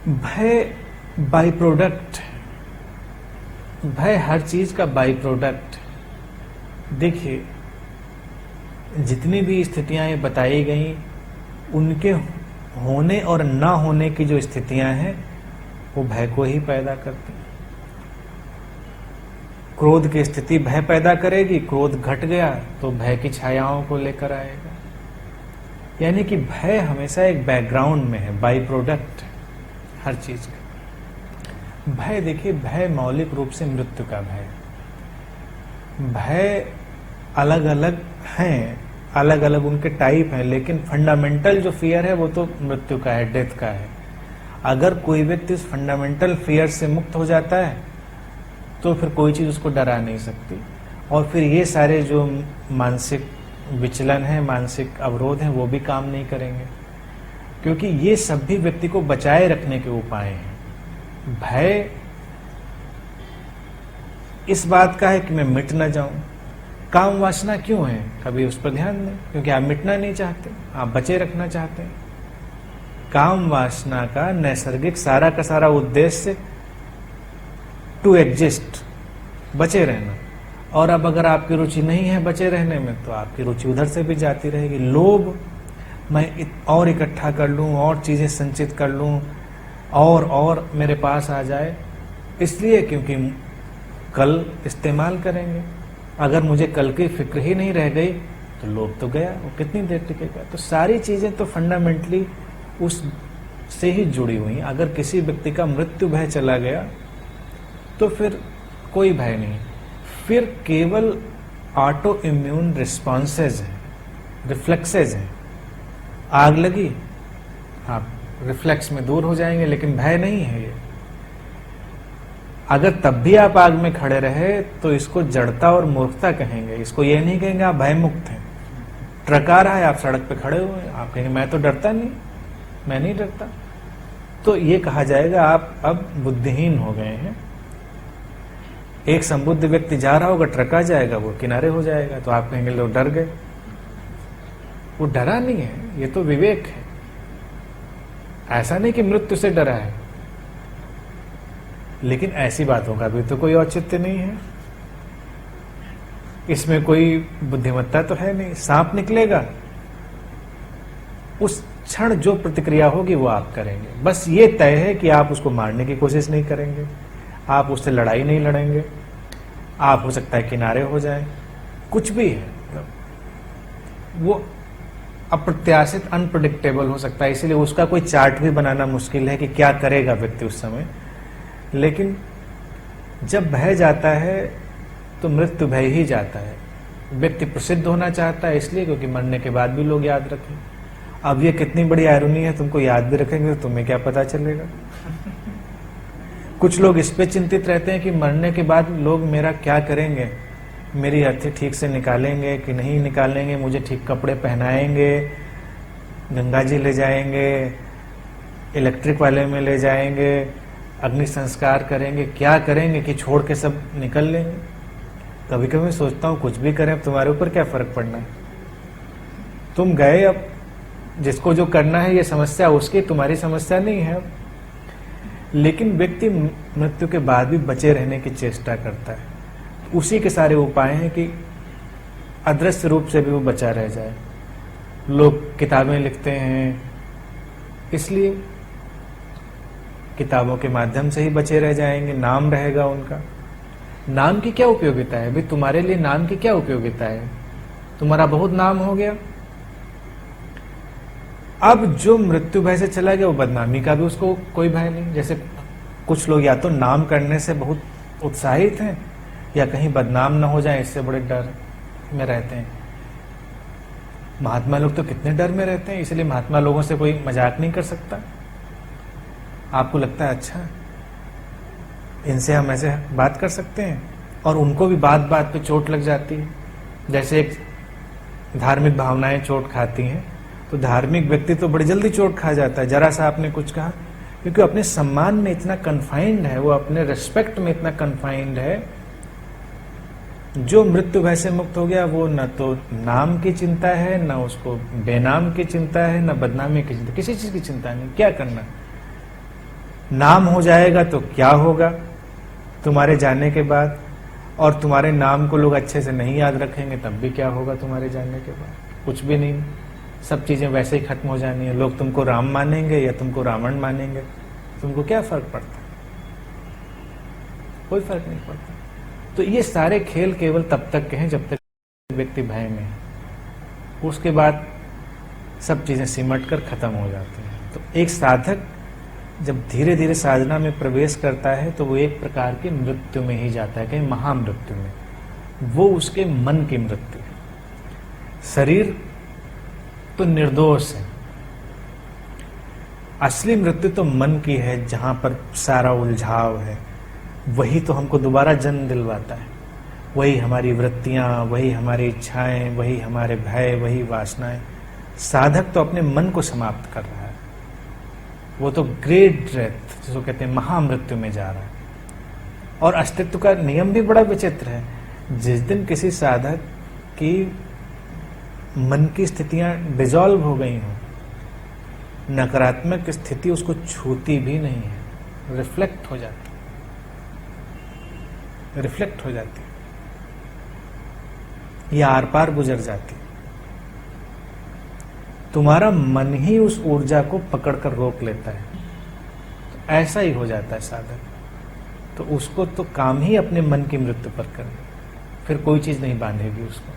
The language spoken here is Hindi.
भय बाई प्रोडक्ट, भय हर चीज का बाई प्रोडक्ट। देखिए, जितनी भी स्थितियां ये बताई गई, उनके होने और ना होने की जो स्थितियां हैं वो भय को ही पैदा करती हैं। क्रोध की स्थिति भय पैदा करेगी, क्रोध घट गया तो भय की छायाओं को लेकर आएगा। यानी कि भय हमेशा एक बैकग्राउंड में है, बाई प्रोडक्ट हर चीज का। भय देखिए, भय मौलिक रूप से मृत्यु का भय। भय अलग अलग हैं, अलग अलग उनके टाइप हैं, लेकिन फंडामेंटल जो फियर है वो तो मृत्यु का है, डेथ का है। अगर कोई व्यक्ति उस फंडामेंटल फियर से मुक्त हो जाता है तो फिर कोई चीज उसको डरा नहीं सकती, और फिर ये सारे जो मानसिक विचलन है, मानसिक अवरोध हैं, वो भी काम नहीं करेंगे, क्योंकि ये सब भी व्यक्ति को बचाए रखने के उपाय हैं। भय इस बात का है कि मैं मिट ना जाऊं। काम वासना क्यों है, कभी उस पर ध्यान दें, क्योंकि आप मिटना नहीं चाहते, आप बचे रखना चाहते हैं। काम वासना का नैसर्गिक सारा का सारा उद्देश्य टू एग्जिस्ट, बचे रहना। और अब अगर आपकी रुचि नहीं है बचे रहने में, तो आपकी रुचि उधर से भी जाती रहेगी। लोभ, मैं और इकट्ठा कर लूं, और चीजें संचित कर लूं, और मेरे पास आ जाए, इसलिए क्योंकि कल इस्तेमाल करेंगे। अगर मुझे कल की फिक्र ही नहीं रह गई तो लोभ तो गया, वो कितनी देर टिकेगा। तो सारी चीजें तो फंडामेंटली उस से ही जुड़ी हुई। अगर किसी व्यक्ति का मृत्यु भय चला गया तो फिर कोई भय नहीं, फिर केवल ऑटो इम्यून रिस्पॉन्सेज हैं, रिफ्लेक्सेज हैं। आग लगी, आप रिफ्लेक्स में दूर हो जाएंगे, लेकिन भय नहीं है ये। अगर तब भी आप आग में खड़े रहे तो इसको जड़ता और मूर्खता कहेंगे, इसको ये नहीं कहेंगे आप भय मुक्त हैं। ट्रक आ रहा है, आप सड़क पे खड़े हुए हैं, आप कहेंगे मैं तो डरता नहीं, मैं नहीं डरता, तो ये कहा जाएगा आप अब बुद्धिहीन हो गए हैं। एक संबुद्ध व्यक्ति जा रहा होगा, ट्रक आ जाएगा, वो किनारे हो जाएगा, तो आप कहेंगे लोग डर गए। वो डरा नहीं है, ये तो विवेक है। ऐसा नहीं कि मृत्यु से डरा है, लेकिन ऐसी बातों का भी तो कोई औचित्य नहीं है, इसमें कोई बुद्धिमत्ता तो है नहीं। सांप निकलेगा, उस क्षण जो प्रतिक्रिया होगी वो आप करेंगे। बस ये तय है कि आप उसको मारने की कोशिश नहीं करेंगे, आप उससे लड़ाई नहीं लड़ेंगे, आप हो सकता है किनारे हो जाएं, कुछ भी है। वो अप्रत्याशित, अनप्रेडिक्टेबल हो सकता है, इसीलिए उसका कोई चार्ट भी बनाना मुश्किल है कि क्या करेगा व्यक्ति उस समय। लेकिन जब भय जाता है तो मृत्यु भय ही जाता है। व्यक्ति प्रसिद्ध होना चाहता है इसलिए क्योंकि मरने के बाद भी लोग याद रखें। अब ये कितनी बड़ी आयरनी है, तुमको याद भी रखेंगे तो तुम्हें क्या पता चलेगा। कुछ लोग इस पे चिंतित रहते हैं कि मरने के बाद लोग मेरा क्या करेंगे, मेरी अर्थी ठीक से निकालेंगे कि नहीं निकालेंगे, मुझे ठीक कपड़े पहनाएंगे, गंगा जी ले जाएंगे, इलेक्ट्रिक वाले में ले जाएंगे, अग्नि संस्कार करेंगे, क्या करेंगे कि छोड़ के सब निकल लेंगे। कभी कभी सोचता हूँ कुछ भी करें, अब तुम्हारे ऊपर क्या फर्क पड़ना है, तुम गए, अब जिसको जो करना है ये समस्या उसकी, तुम्हारी समस्या नहीं है। लेकिन व्यक्ति मृत्यु के बाद भी बचे रहने की चेष्टा करता है, उसी के सारे उपाय हैं कि अदृश्य रूप से भी वो बचा रह जाए। लोग किताबें लिखते हैं, इसलिए किताबों के माध्यम से ही बचे रह जाएंगे, नाम रहेगा उनका। नाम की क्या उपयोगिता है भाई, तुम्हारे लिए नाम की क्या उपयोगिता है, तुम्हारा बहुत नाम हो गया। अब जो मृत्यु भय से चला गया वो बदनामी का भी उसको कोई भय नहीं। जैसे कुछ लोग या तो नाम करने से बहुत उत्साहित हैं, या कहीं बदनाम ना हो जाए इससे बड़े डर में रहते हैं। महात्मा लोग तो कितने डर में रहते हैं, इसलिए महात्मा लोगों से कोई मजाक नहीं कर सकता। आपको लगता है अच्छा इनसे हम ऐसे बात कर सकते हैं, और उनको भी बात बात पे चोट लग जाती है। जैसे एक धार्मिक भावनाएं चोट खाती हैं, तो धार्मिक व्यक्ति तो बड़ी जल्दी चोट खा जाता है, जरा सा आपने कुछ कहा, क्योंकि अपने सम्मान में इतना कन्फाइंड है, वो अपने रिस्पेक्ट में इतना कन्फाइंड है। जो मृत्यु भय से मुक्त हो गया वो न तो नाम की चिंता है, न उसको बेनाम की चिंता है, न बदनामी की चिंता, किसी चीज की चिंता नहीं। क्या करना, नाम हो जाएगा तो क्या होगा तुम्हारे जाने के बाद, और तुम्हारे नाम को लोग अच्छे से नहीं याद रखेंगे तब भी क्या होगा तुम्हारे जाने के बाद? कुछ भी नहीं, सब चीजें वैसे ही खत्म हो जानी है। लोग तुमको राम मानेंगे या तुमको रावण मानेंगे, तुमको क्या फर्क पड़ता है? कोई फर्क नहीं पड़ता। तो ये सारे खेल केवल तब तक के हैं जब तक व्यक्ति भय में है, उसके बाद सब चीजें सिमट कर खत्म हो जाती हैं। तो एक साधक जब धीरे धीरे साधना में प्रवेश करता है तो वो एक प्रकार की मृत्यु में ही जाता है, कहीं महामृत्यु में। वो उसके मन की मृत्यु है। शरीर तो निर्दोष है, असली मृत्यु तो मन की है, जहां पर सारा उलझाव है। वही तो हमको दोबारा जन्म दिलवाता है, वही हमारी वृत्तियां, वही हमारी इच्छाएं, वही हमारे भय, वही वासनाएं। साधक तो अपने मन को समाप्त कर रहा है, वो तो ग्रेट डेथ जिसको कहते हैं महामृत्यु में जा रहा है। और अस्तित्व का नियम भी बड़ा विचित्र है। जिस दिन किसी साधक की मन की स्थितियां डिजॉल्व हो गई हों, नकारात्मक स्थिति उसको छूती भी नहीं है, रिफ्लेक्ट हो जाती, रिफ्लेक्ट हो जाती या आर पार गुजर जाती। तुम्हारा मन ही उस ऊर्जा को पकड़कर रोक लेता है। तो ऐसा ही हो जाता है साधक। तो उसको तो काम ही अपने मन की मृत्यु पर करना, फिर कोई चीज नहीं बांधेगी उसको।